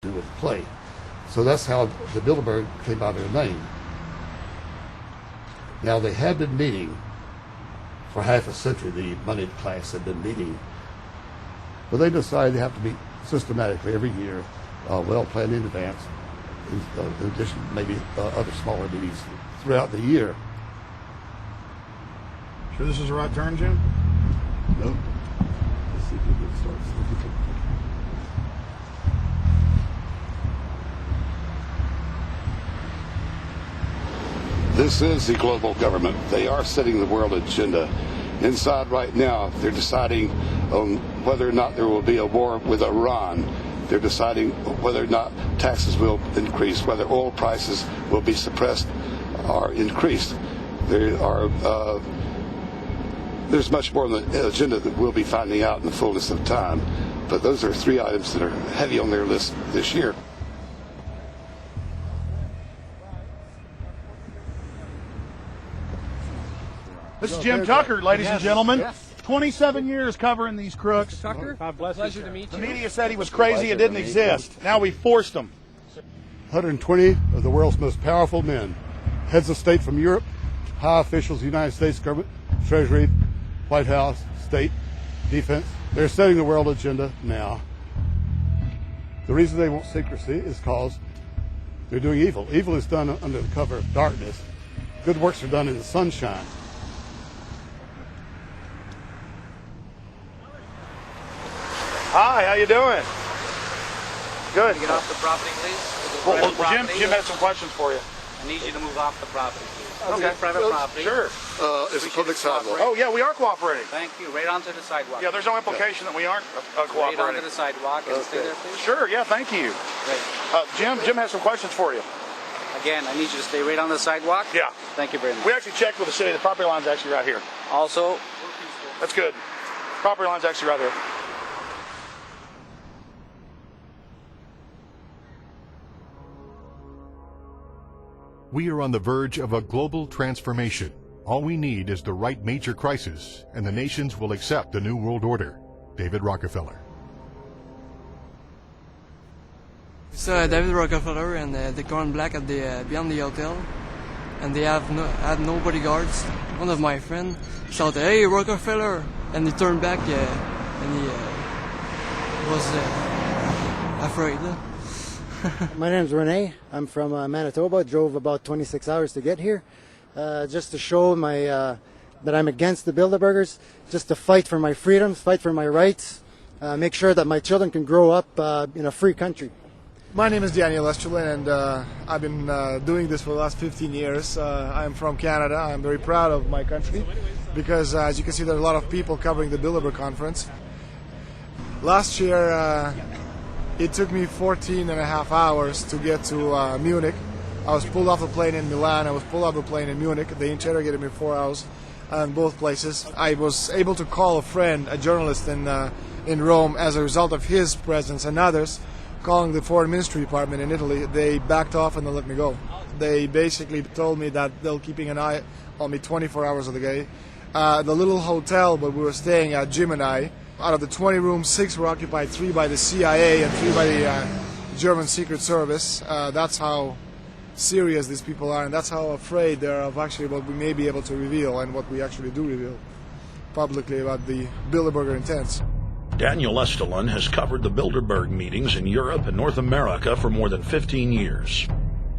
do with the play. So that's how the Bilderberg came by their name. Now they had been meeting for half a century, the moneyed class had been meeting, but they decided they have to meet systematically every year, well planned in advance, in addition to maybe other smaller meetings throughout the year. Sure this is the right turn, Jim? No. Let's see if we can start. This is the global government. They are setting the world agenda. Inside right now, they're deciding on whether or not there will be a war with Iran. They're deciding whether or not taxes will increase, whether oil prices will be suppressed or increased. There's much more on the agenda that we'll be finding out in the fullness of time. But those are three items that are heavy on their list this year. This is Jim Tucker, ladies and gentlemen. 27 years covering these crooks. Tucker, pleasure to meet The you. media said he was crazy, it didn't exist. Now we forced him. 120 of the world's most powerful men, heads of state from Europe, high officials of the United States government, Treasury, White House, state, defense. They're setting the world agenda now. The reason they want secrecy is because they're doing evil. Evil is done under the cover of darkness. Good works are done in the sunshine. Hi, how you doing? Good. Get off the property, please. Well, Jim has some questions for you. I need you to move off the property, please. Okay. Private property. Sure. It's a public sidewalk. Oh, yeah, we are cooperating. Thank you. Right onto the sidewalk. Yeah, there's no implication that we aren't Right onto cooperating. the sidewalk and stay there, please. Sure, yeah, thank you. Great. Jim has some questions for you. Again, I need you to stay right on the sidewalk. Yeah. Thank you very much. We actually checked with the city. The property line's actually right here. Also, That's good. Property line's actually right here. We are on the verge of a global transformation. All we need is the right major crisis, and the nations will accept the New World Order. David Rockefeller. It's David Rockefeller, and they're gone black at the beyond the hotel, and they had no bodyguards. One of my friends shouted, "Hey, Rockefeller!" and he turned back, and he was afraid. My name's Rene. I'm from Manitoba. Drove about 26 hours to get here, just to show that I'm against the Bilderbergers, just to fight for my freedoms, fight for my rights, make sure that my children can grow up in a free country. My name is Daniel Estrelin, and I've been doing this for the last 15 years. I'm from Canada. I'm very proud of my country because, as you can see, there are a lot of people covering the Bilderberg conference. Last year, it took me 14 and a half hours to get to Munich. I was pulled off a plane in Milan. I was pulled off a plane in Munich. They interrogated me 4 hours in both places. I was able to call a friend, a journalist in Rome, as a result of his presence and others. Calling the foreign ministry department in Italy, they backed off and they let me go. They basically told me that they'll keeping an eye on me 24 hours of the day. The little hotel where we were staying at, Jim and I, out of the 20 rooms, 6 were occupied, 3 by the CIA and 3 by the German Secret Service. That's how serious these people are, and that's how afraid they are of actually what we may be able to reveal and what we actually do reveal publicly about the Bilderberger intents. Daniel Estrelin has covered the Bilderberg meetings in Europe and North America for more than 15 years.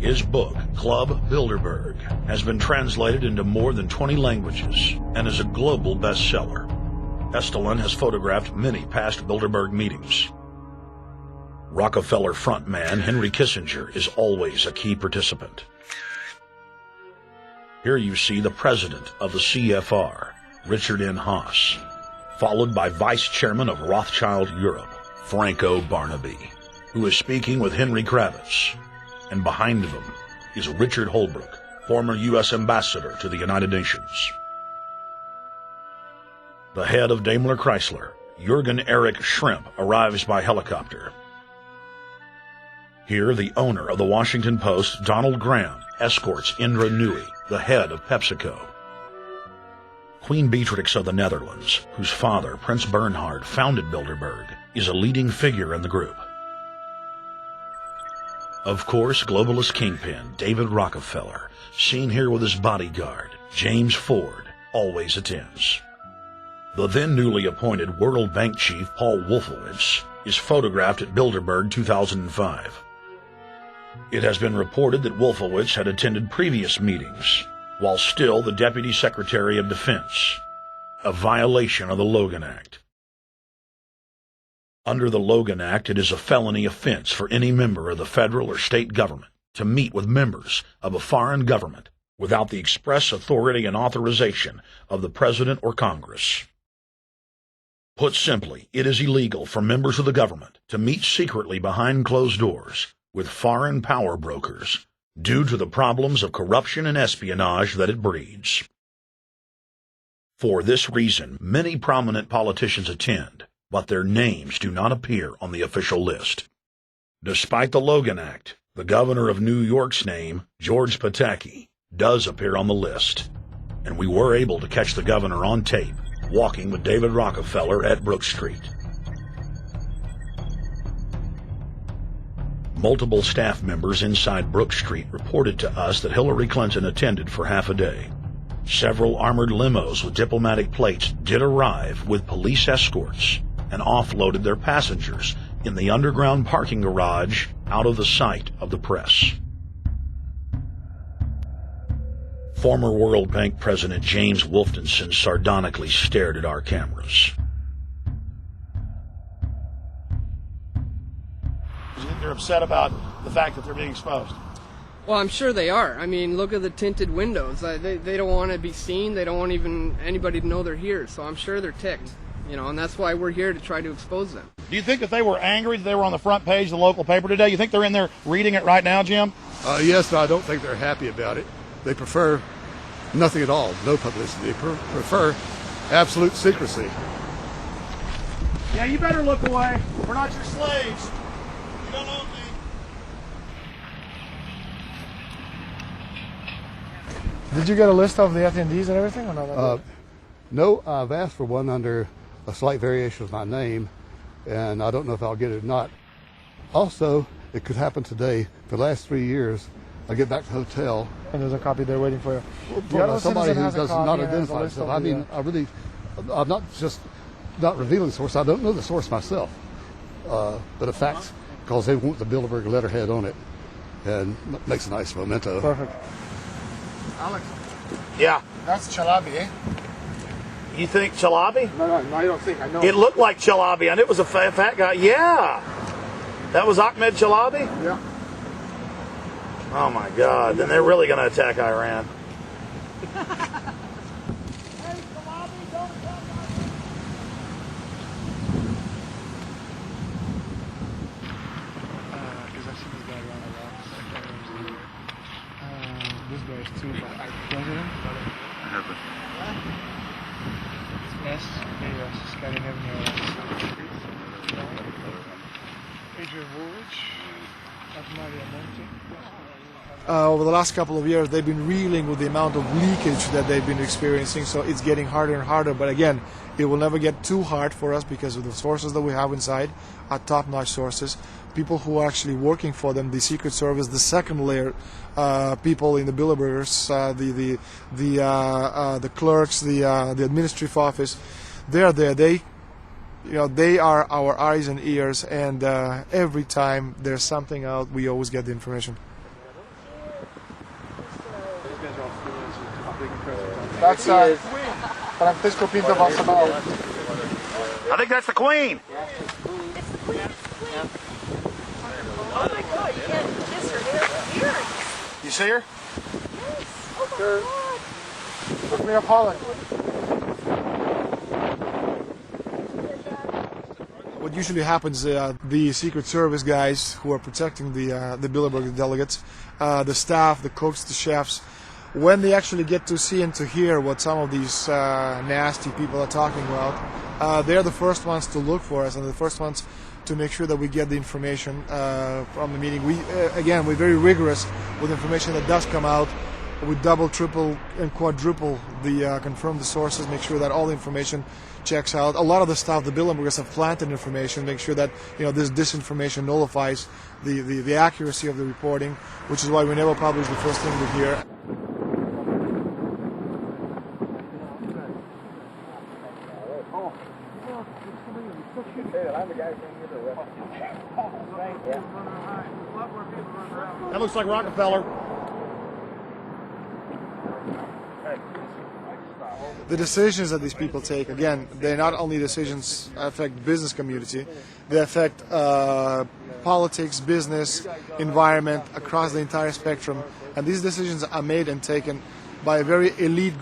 His book, Club Bilderberg, has been translated into more than 20 languages and is a global bestseller. Estrelin has photographed many past Bilderberg meetings. Rockefeller frontman Henry Kissinger is always a key participant. Here you see the president of the CFR, Richard N. Haas, followed by Vice Chairman of Rothschild Europe, Franco Barnaby, who is speaking with Henry Kravitz. And behind them is Richard Holbrooke, former U.S. Ambassador to the United Nations. The head of Daimler Chrysler, Jürgen Erich Schrimp, arrives by helicopter. Here, the owner of the Washington Post, Donald Graham, escorts Indra Nooyi, the head of PepsiCo. Queen Beatrix of the Netherlands, whose father, Prince Bernhard, founded Bilderberg, is a leading figure in the group. Of course, globalist kingpin David Rockefeller, seen here with his bodyguard, James Ford, always attends. The then newly appointed World Bank chief Paul Wolfowitz is photographed at Bilderberg 2005. It has been reported that Wolfowitz had attended previous meetings, while still the Deputy Secretary of Defense, a violation of the Logan Act. Under the Logan Act, it is a felony offense for any member of the federal or state government to meet with members of a foreign government without the express authority and authorization of the President or Congress. Put simply, it is illegal for members of the government to meet secretly behind closed doors with foreign power brokers due to the problems of corruption and espionage that it breeds. For this reason, many prominent politicians attend, but their names do not appear on the official list. Despite the Logan Act, the governor of New York's name, George Pataki, does appear on the list, and we were able to catch the governor on tape walking with David Rockefeller at Brook Street. Multiple staff members inside Brook Street reported to us that Hillary Clinton attended for half a day. Several armored limos with diplomatic plates did arrive with police escorts and offloaded their passengers in the underground parking garage out of the sight of the press. Former World Bank President James Wolfenson sardonically stared at our cameras. They're upset about the fact that they're being exposed. Well, I'm sure they are. I mean, look at the tinted windows. They don't want to be seen. They don't want even anybody to know they're here. So I'm sure they're ticked, and that's why we're here to try to expose them. Do you think that they were angry that they were on the front page of the local paper today? You think they're in there reading it right now, Jim? Yes, but I don't think they're happy about it. They prefer nothing at all, no publicity. They prefer absolute secrecy. Yeah, you better look away. We're not your slaves. You don't own me. Did you get a list of the attendees and everything, or not? No, I've asked for one under a slight variation of my name, and I don't know if I'll get it or not. Also, it could happen today. For the last 3 years, I get back to the hotel. And there's a copy there waiting for you. Somebody who does not identify himself. I mean, I'm not revealing the source. I don't know the source myself. But the facts, because they want the Bilderberg letterhead on it, and makes a nice memento. Perfect. Alex. Yeah. That's Chalabi, eh? You think Chalabi? No, I don't think. I know. It looked like Chalabi, and it was a fat guy. Yeah. That was Ahmed Chalabi? Yeah. Oh, my God. Then they're really going to attack Iran. This guy is too, but I president. I have it. Yes, yes, scanning everywhere. Adrian Woolwich, Maria Monti. Over the last couple of years, they've been reeling with the amount of leakage that they've been experiencing, so it's getting harder and harder. But again, it will never get too hard for us because of the sources that we have inside are top-notch sources. People who are actually working for them, the Secret Service, the second layer, people in the Bilderbergers, the clerks, the administrative office, they are there. They are our eyes and ears, and every time there's something out, we always get the information. That's Francisco Pinto Balsamao. I think that's the Queen. It's the Queen. Yeah. Oh my God, you can't kiss her earrings. You see her? Yes. Oh my God. With me of Holland. What usually happens, the Secret Service guys who are protecting the Bilderberg delegates, the staff, the cooks, the chefs, when they actually get to see and to hear what some of these nasty people are talking about, they're the first ones to look for us and the first ones to make sure that we get the information from the meeting. We're very rigorous with information that does come out. we double, triple, and quadruple the confirm the sources, make sure that all the information checks out. A lot of the stuff, the Bilderbergers have planted information, make sure that this disinformation nullifies the accuracy of the reporting, which is why we never publish the first thing we hear. That looks like Rockefeller. The decisions that these people take, again, they're not only decisions that affect business community, they affect politics, business, environment, across the entire spectrum. And these decisions are made and taken by a very elite